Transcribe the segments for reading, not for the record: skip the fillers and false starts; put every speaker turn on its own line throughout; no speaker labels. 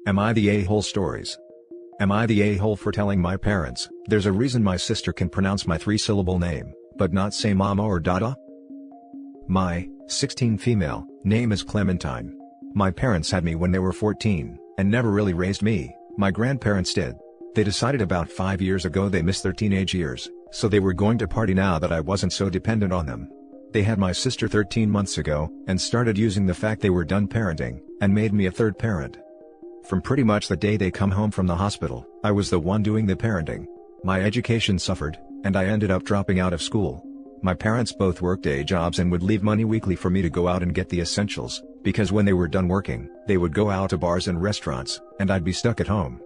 Am I the a-hole stories? Am I the a-hole for telling my parents, there's a reason my sister can pronounce my 3-syllable name, but not say mama or dada? My, 16 female, name is Clementine. My parents had me when they were 14, and never really raised me, my grandparents did. They decided about 5 years ago they missed their teenage years, so they were going to party now that I wasn't so dependent on them. They had my sister 13 months ago, and started using the fact they were done parenting, and made me a third parent. From pretty much the day they come home from the hospital, I was the one doing the parenting. My education suffered, and I ended up dropping out of school. My parents both worked day jobs and would leave money weekly for me to go out and get the essentials, because when they were done working, they would go out to bars and restaurants, and I'd be stuck at home.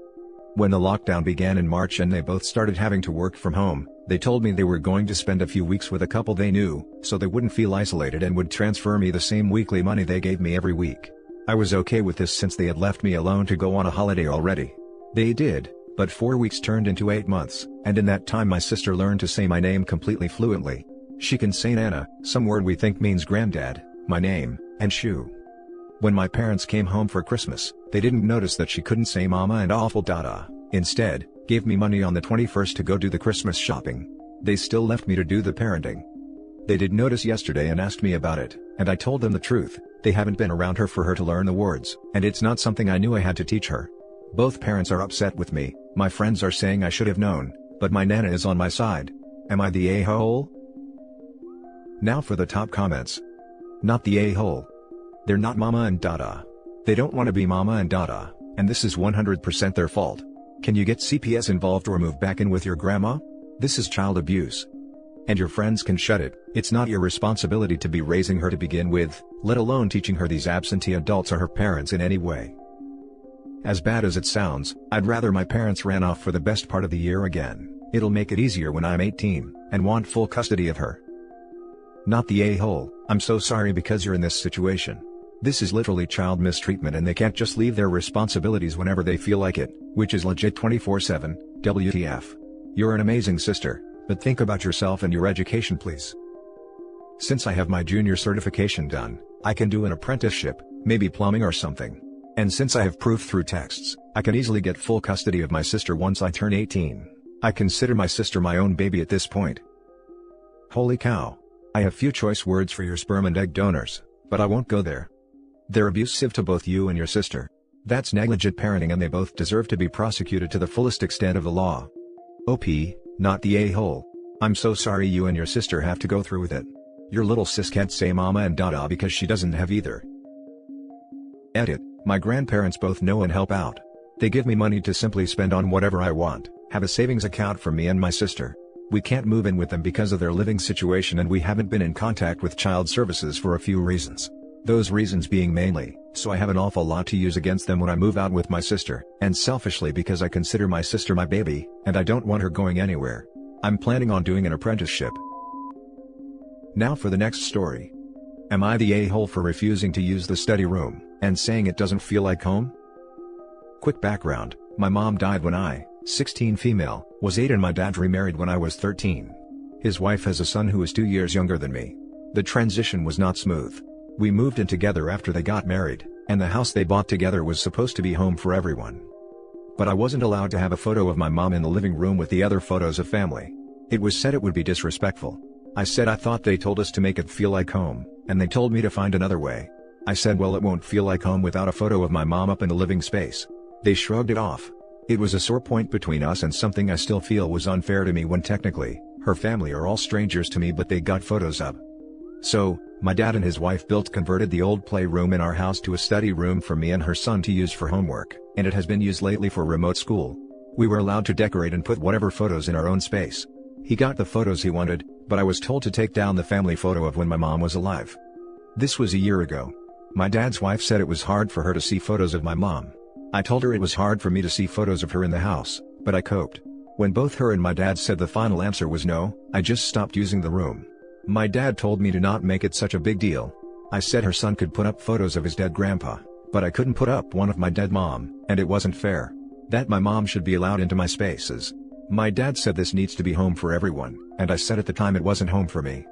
When the lockdown began in March and they both started having to work from home, they told me they were going to spend a few weeks with a couple they knew, so they wouldn't feel isolated and would transfer me the same weekly money they gave me every week. I was okay with this since they had left me alone to go on a holiday already. They did, but 4 weeks turned into 8 months, and in that time my sister learned to say my name completely fluently. She can say Nana, some word we think means granddad, my name, and Shoo. When my parents came home for Christmas, they didn't notice that she couldn't say mama and awful dada, instead, gave me money on the 21st to go do the Christmas shopping. They still left me to do the parenting. They did notice yesterday and asked me about it, and I told them the truth. They haven't been around her for her to learn the words, and it's not something I knew I had to teach her. Both parents are upset with me, my friends are saying I should have known, but my nana is on my side. Am I the a-hole? Now for the top comments. Not the a-hole. They're not mama and dada. They don't want to be mama and dada, and this is 100% their fault. Can you get CPS involved or move back in with your grandma? This is child abuse. And your friends can shut it. It's not your responsibility to be raising her to begin with, let alone teaching her these absentee adults are her parents in any way. As bad as it sounds, I'd rather my parents ran off for the best part of the year again. It'll make it easier when I'm 18, and want full custody of her. Not the a-hole. I'm so sorry because you're in this situation. This is literally child mistreatment and they can't just leave their responsibilities whenever they feel like it, which is legit 24/7, WTF. You're an amazing sister, but think about yourself and your education please. Since I have my junior certification done, I can do an apprenticeship, maybe plumbing or something. And since I have proof through texts, I can easily get full custody of my sister once I turn 18. I consider my sister my own baby at this point. Holy cow. I have few choice words for your sperm and egg donors, but I won't go there. They're abusive to both you and your sister. That's negligent parenting and they both deserve to be prosecuted to the fullest extent of the law. OP, not the a-hole. I'm so sorry you and your sister have to go through with it. Your little sis can't say mama and dada because she doesn't have either. Edit, my grandparents both know and help out. They give me money to simply spend on whatever I want, have a savings account for me and my sister. We can't move in with them because of their living situation and we haven't been in contact with child services for a few reasons. Those reasons being mainly, so I have an awful lot to use against them when I move out with my sister, and selfishly because I consider my sister my baby, and I don't want her going anywhere. I'm planning on doing an apprenticeship. Now for the next story. Am I the a-hole for refusing to use the study room, and saying it doesn't feel like home? Quick background, my mom died when I, 16 female, was 8 and my dad remarried when I was 13. His wife has a son who is 2 years younger than me. The transition was not smooth. We moved in together after they got married, and the house they bought together was supposed to be home for everyone. But I wasn't allowed to have a photo of my mom in the living room with the other photos of family. It was said it would be disrespectful. I said I thought they told us to make it feel like home, and they told me to find another way. I said well it won't feel like home without a photo of my mom up in the living space. They shrugged it off. It was a sore point between us and something I still feel was unfair to me when technically, her family are all strangers to me but they got photos up. So, my dad and his wife converted the old playroom in our house to a study room for me and her son to use for homework, and it has been used lately for remote school. We were allowed to decorate and put whatever photos in our own space. He got the photos he wanted, but I was told to take down the family photo of when my mom was alive. This was a year ago. My dad's wife said it was hard for her to see photos of my mom. I told her it was hard for me to see photos of her in the house, but I coped. When both her and my dad said the final answer was no, I just stopped using the room. My dad told me to not make it such a big deal. I said her son could put up photos of his dead grandpa, but I couldn't put up one of my dead mom, and it wasn't fair. That my mom should be allowed into my spaces. My dad said this needs to be home for everyone, and I said at the time it wasn't home for me.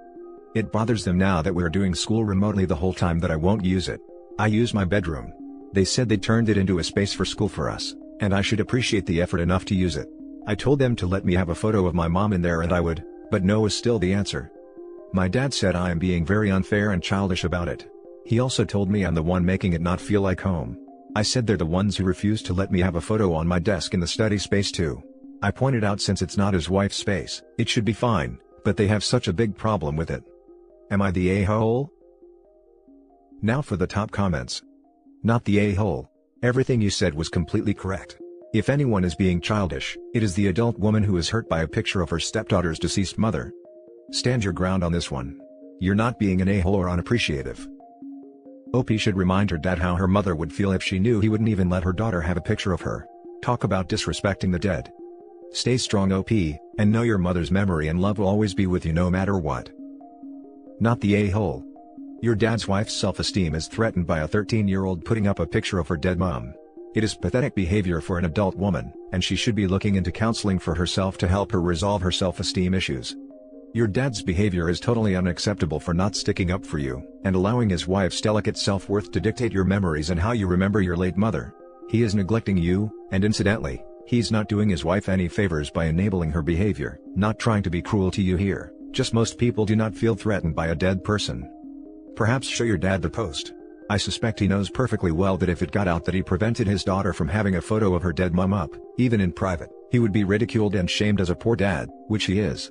It bothers them now that we're doing school remotely the whole time that I won't use it. I use my bedroom. They said they turned it into a space for school for us, and I should appreciate the effort enough to use it. I told them to let me have a photo of my mom in there and I would, but no was still the answer. My dad said I am being very unfair and childish about it. He also told me I'm the one making it not feel like home. I said they're the ones who refused to let me have a photo on my desk in the study space too. I pointed out since it's not his wife's space, it should be fine, but they have such a big problem with it. Am I the a-hole? Now for the top comments. Not the a-hole. Everything you said was completely correct. If anyone is being childish, it is the adult woman who is hurt by a picture of her stepdaughter's deceased mother. Stand your ground on this one. You're not being an a-hole or unappreciative. OP should remind her dad how her mother would feel if she knew he wouldn't even let her daughter have a picture of her. Talk about disrespecting the dead. Stay strong OP, and know your mother's memory and love will always be with you no matter what. Not the a-hole. Your dad's wife's self-esteem is threatened by a 13-year-old putting up a picture of her dead mom. It is pathetic behavior for an adult woman, and she should be looking into counseling for herself to help her resolve her self-esteem issues. Your dad's behavior is totally unacceptable for not sticking up for you, and allowing his wife's delicate self-worth to dictate your memories and how you remember your late mother. He is neglecting you, and incidentally, he's not doing his wife any favors by enabling her behavior. Not trying to be cruel to you here, just most people do not feel threatened by a dead person. Perhaps show your dad the post. I suspect he knows perfectly well that if it got out that he prevented his daughter from having a photo of her dead mom up, even in private, he would be ridiculed and shamed as a poor dad, which he is.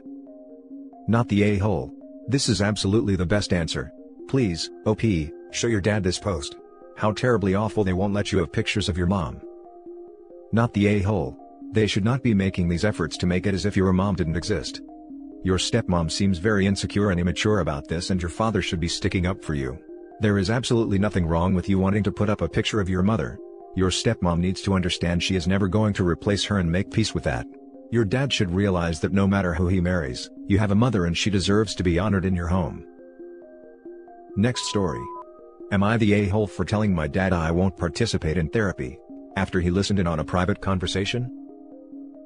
Not the a-hole. This is absolutely the best answer. Please, OP, show your dad this post. How terribly awful they won't let you have pictures of your mom. Not the a-hole. They should not be making these efforts to make it as if your mom didn't exist. Your stepmom seems very insecure and immature about this, and your father should be sticking up for you. There is absolutely nothing wrong with you wanting to put up a picture of your mother. Your stepmom needs to understand she is never going to replace her and make peace with that. Your dad should realize that no matter who he marries, you have a mother and she deserves to be honored in your home. Next story. Am I the a-hole for telling my dad I won't participate in therapy, after he listened in on a private conversation?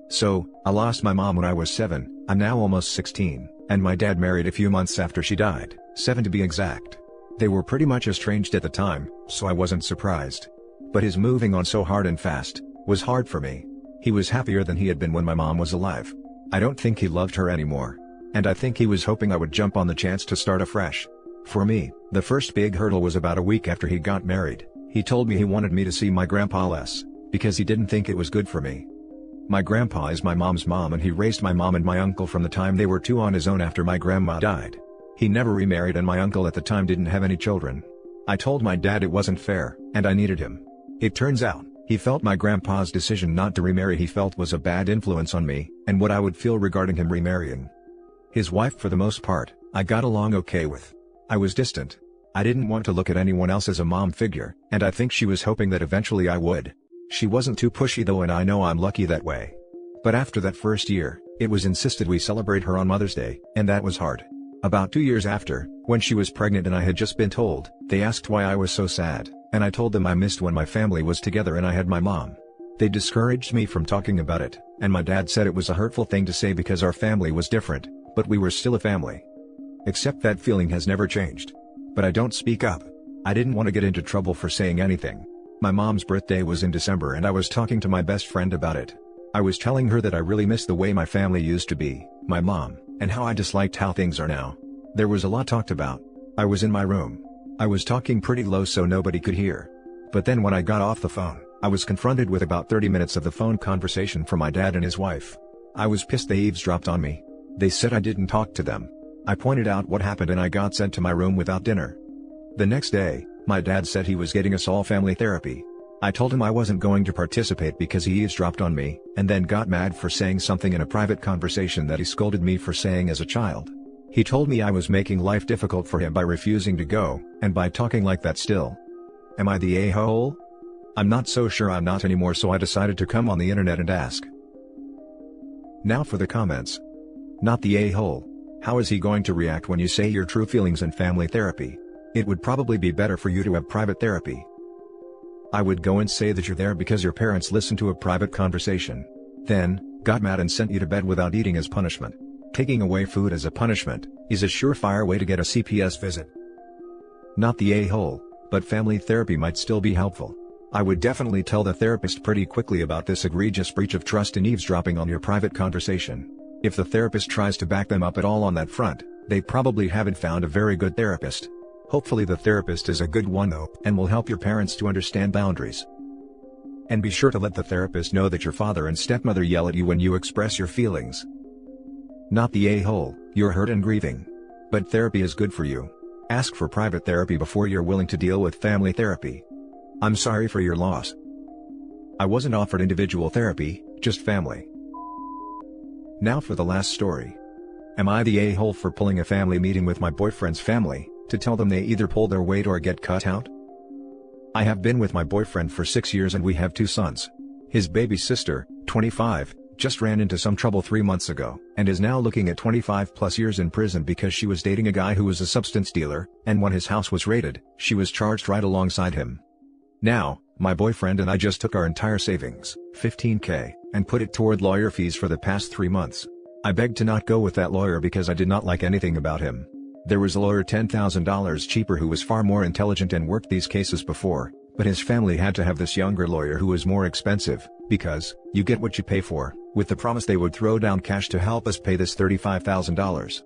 So, I lost my mom when I was 7, I'm now almost 16, and my dad married a few months after she died, 7 to be exact. They were pretty much estranged at the time, so I wasn't surprised. But his moving on so hard and fast was hard for me. He was happier than he had been when my mom was alive. I don't think he loved her anymore. And I think he was hoping I would jump on the chance to start afresh. For me, the first big hurdle was about a week after he got married. He told me he wanted me to see my grandpa less, because he didn't think it was good for me. My grandpa is my mom's mom and he raised my mom and my uncle from the time they were 2 on his own after my grandma died. He never remarried and my uncle at the time didn't have any children. I told my dad it wasn't fair, and I needed him. It turns out, he felt my grandpa's decision not to remarry he felt was a bad influence on me, and what I would feel regarding him remarrying. His wife for the most part, I got along okay with. I was distant. I didn't want to look at anyone else as a mom figure, and I think she was hoping that eventually I would. She wasn't too pushy though, and I know I'm lucky that way. But after that first year, it was insisted we celebrate her on Mother's Day, and that was hard. About 2 years after, when she was pregnant and I had just been told, they asked why I was so sad, and I told them I missed when my family was together and I had my mom. They discouraged me from talking about it, and my dad said it was a hurtful thing to say because our family was different, but we were still a family. Except that feeling has never changed. But I don't speak up. I didn't want to get into trouble for saying anything. My mom's birthday was in December and I was talking to my best friend about it. I was telling her that I really miss the way my family used to be, my mom, and how I disliked how things are now. There was a lot talked about. I was in my room. I was talking pretty low so nobody could hear. But then when I got off the phone, I was confronted with about 30 minutes of the phone conversation from my dad and his wife. I was pissed they eavesdropped on me. They said I didn't talk to them. I pointed out what happened and I got sent to my room without dinner. The next day, my dad said he was getting us all family therapy. I told him I wasn't going to participate because he eavesdropped on me, and then got mad for saying something in a private conversation that he scolded me for saying as a child. He told me I was making life difficult for him by refusing to go, and by talking like that still. Am I the a-hole? I'm not so sure I'm not anymore, so I decided to come on the internet and ask. Now for the comments. Not the a-hole. How is he going to react when you say your true feelings in family therapy? It would probably be better for you to have private therapy. I would go and say that you're there because your parents listened to a private conversation. Then, got mad and sent you to bed without eating as punishment. Taking away food as a punishment is a surefire way to get a CPS visit. Not the a-hole, but family therapy might still be helpful. I would definitely tell the therapist pretty quickly about this egregious breach of trust and eavesdropping on your private conversation. If the therapist tries to back them up at all on that front, they probably haven't found a very good therapist. Hopefully the therapist is a good one though, and will help your parents to understand boundaries. And be sure to let the therapist know that your father and stepmother yell at you when you express your feelings. Not the a-hole, you're hurt and grieving. But therapy is good for you. Ask for private therapy before you're willing to deal with family therapy. I'm sorry for your loss. I wasn't offered individual therapy, just family. Now for the last story. Am I the a-hole for pulling a family meeting with my boyfriend's family, to tell them they either pull their weight or get cut out? I have been with my boyfriend for 6 years and we have 2 sons. His baby sister, 25, just ran into some trouble 3 months ago, and is now looking at 25+ years in prison because she was dating a guy who was a substance dealer, and when his house was raided, she was charged right alongside him. Now, my boyfriend and I just took our entire savings, $15K, and put it toward lawyer fees for the past 3 months. I begged to not go with that lawyer because I did not like anything about him. There was a lawyer $10,000 cheaper who was far more intelligent and worked these cases before, but his family had to have this younger lawyer who was more expensive, because, you get what you pay for, with the promise they would throw down cash to help us pay this $35,000.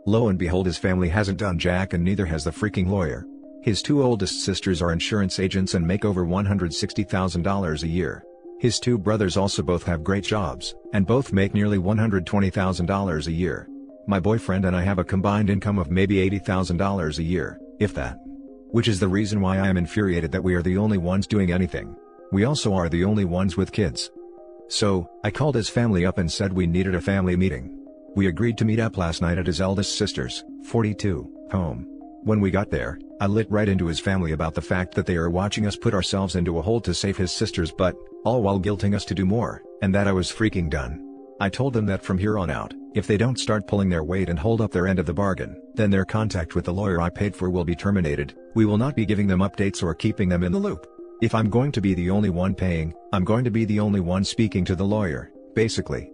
Lo and behold, his family hasn't done jack and neither has the freaking lawyer. His 2 oldest sisters are insurance agents and make over $160,000 a year. His 2 brothers also both have great jobs, and both make nearly $120,000 a year. My boyfriend and I have a combined income of maybe $80,000 a year, if that. Which is the reason why I am infuriated that we are the only ones doing anything. We also are the only ones with kids. So, I called his family up and said we needed a family meeting. We agreed to meet up last night at his eldest sister's, 42, home. When we got there, I lit right into his family about the fact that they are watching us put ourselves into a hole to save his sister's butt, all while guilting us to do more, and that I was freaking done. I told them that from here on out, if they don't start pulling their weight and hold up their end of the bargain, then their contact with the lawyer I paid for will be terminated. We will not be giving them updates or keeping them in the loop. If I'm going to be the only one paying, I'm going to be the only one speaking to the lawyer, basically.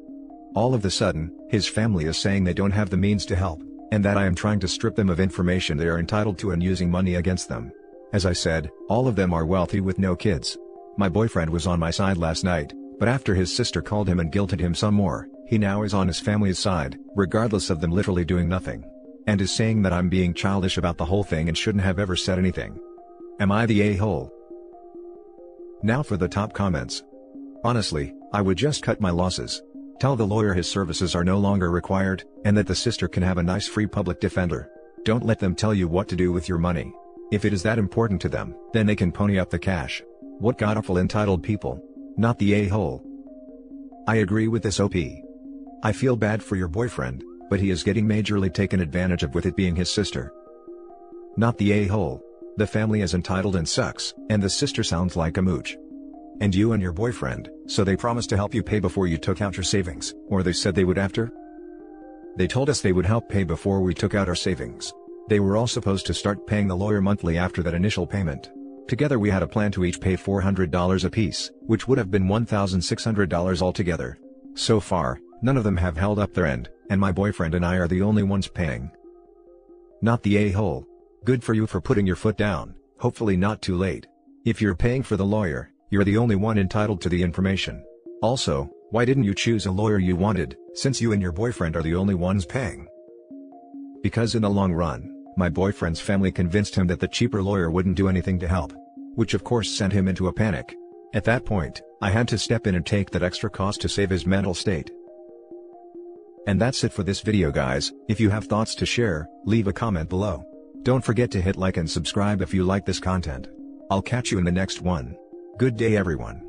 All of a sudden, his family is saying they don't have the means to help, and that I am trying to strip them of information they are entitled to and using money against them. As I said, all of them are wealthy with no kids. My boyfriend was on my side last night, but after his sister called him and guilted him some more, he now is on his family's side, regardless of them literally doing nothing. And is saying that I'm being childish about the whole thing and shouldn't have ever said anything. Am I the a-hole? Now for the top comments. Honestly, I would just cut my losses. Tell the lawyer his services are no longer required, and that the sister can have a nice free public defender. Don't let them tell you what to do with your money. If it is that important to them, then they can pony up the cash. What god-awful entitled people. Not the a-hole. I agree with this OP. I feel bad for your boyfriend, but he is getting majorly taken advantage of with it being his sister. Not the a-hole. The family is entitled and sucks, and the sister sounds like a mooch. And you and your boyfriend, so they promised to help you pay before you took out your savings, or they said they would after? They told us they would help pay before we took out our savings. They were all supposed to start paying the lawyer monthly after that initial payment. Together we had a plan to each pay $400 apiece, which would have been $1,600 altogether. So far, none of them have held up their end, and my boyfriend and I are the only ones paying. Not the a-hole. Good for you for putting your foot down, hopefully not too late. If you're paying for the lawyer, you're the only one entitled to the information. Also, why didn't you choose a lawyer you wanted, since you and your boyfriend are the only ones paying? Because in the long run, my boyfriend's family convinced him that the cheaper lawyer wouldn't do anything to help. Which of course sent him into a panic. At that point, I had to step in and take that extra cost to save his mental state. And that's it for this video guys. If you have thoughts to share, leave a comment below. Don't forget to hit like and subscribe if you like this content. I'll catch you in the next one. Good day everyone.